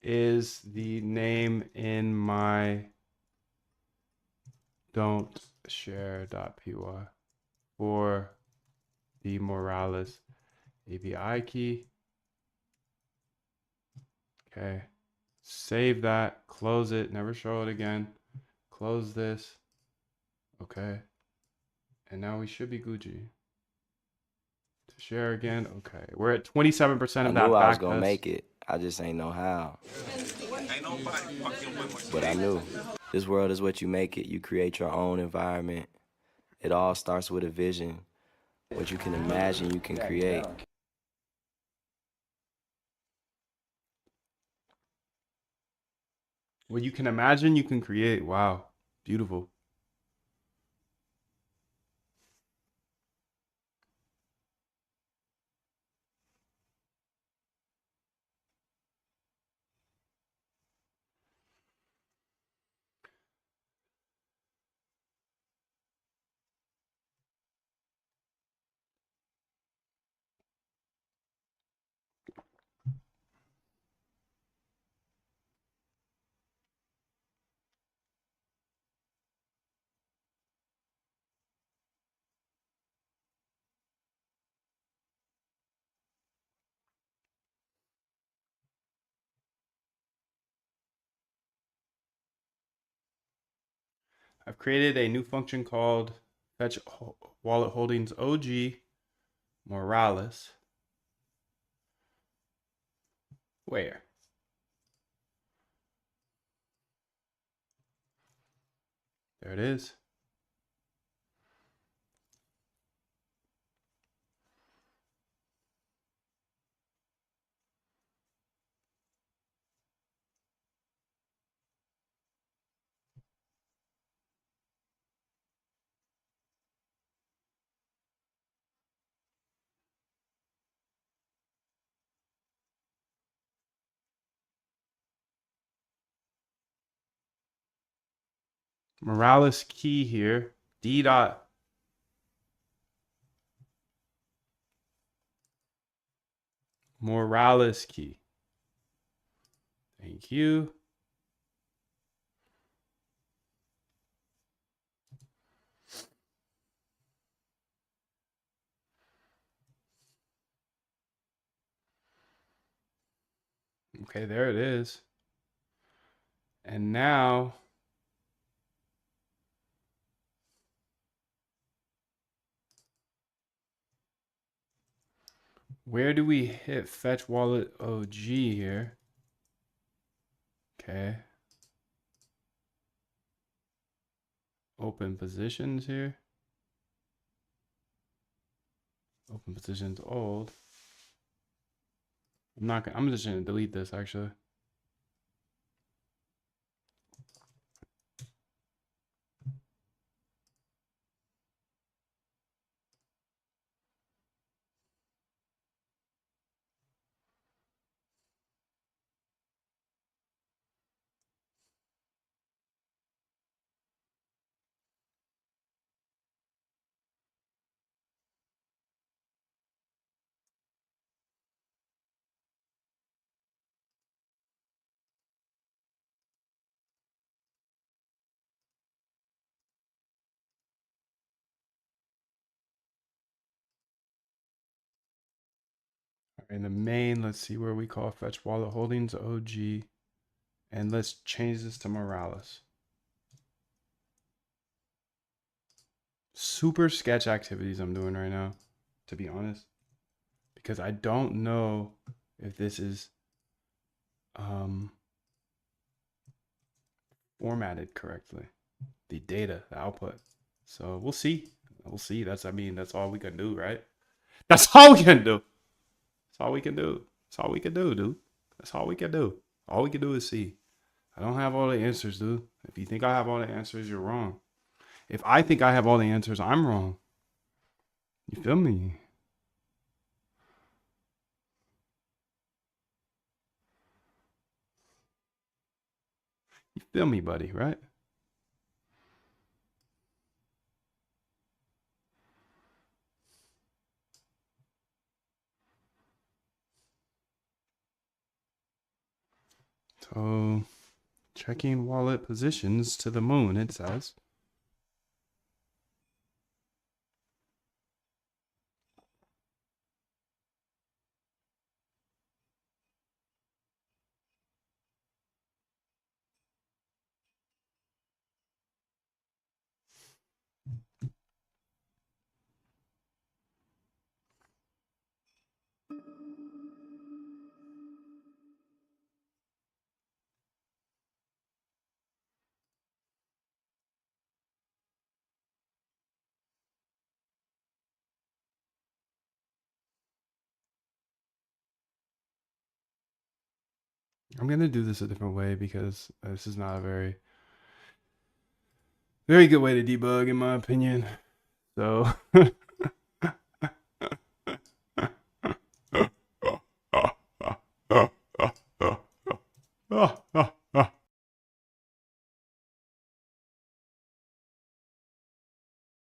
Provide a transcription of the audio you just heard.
is the name in my don't share.py for the Moralis API key. Okay. Save that. Close it. Never show it again. Close this. Okay. And now we should be Gucci. To share again. Okay. We're at 27% I of knew that I was back gonna test. make it. I just ain't know how. But I knew. This world is what you make it. You create your own environment. It all starts with a vision. What you can imagine, you can create. What you can imagine, you can create. Wow. Beautiful. I've created a new function called fetch wallet holdings OG Moralis. Where? There it is. Moralis key here. D dot Moralis key. Thank you. Okay, there it is. And now where do we hit fetch wallet OG here? Okay. Open positions here. Open positions old. I'm just gonna delete this actually. In the main, let's see where we call fetch wallet holdings OG. And let's change this to Moralis. Super sketch activities I'm doing right now, to be honest. Because I don't know if this is formatted correctly. The data, the output. So we'll see. We'll see. That's all we can do, right? That's all we can do. That's all we can do. That's all we can do, dude. That's all we can do. All we can do is see. I don't have all the answers, dude. If you think I have all the answers, you're wrong. If I think I have all the answers, I'm wrong. You feel me? You feel me, buddy, right? So, checking wallet positions to the moon, it says. I'm gonna do this a different way because this is not a very good way to debug, in my opinion. So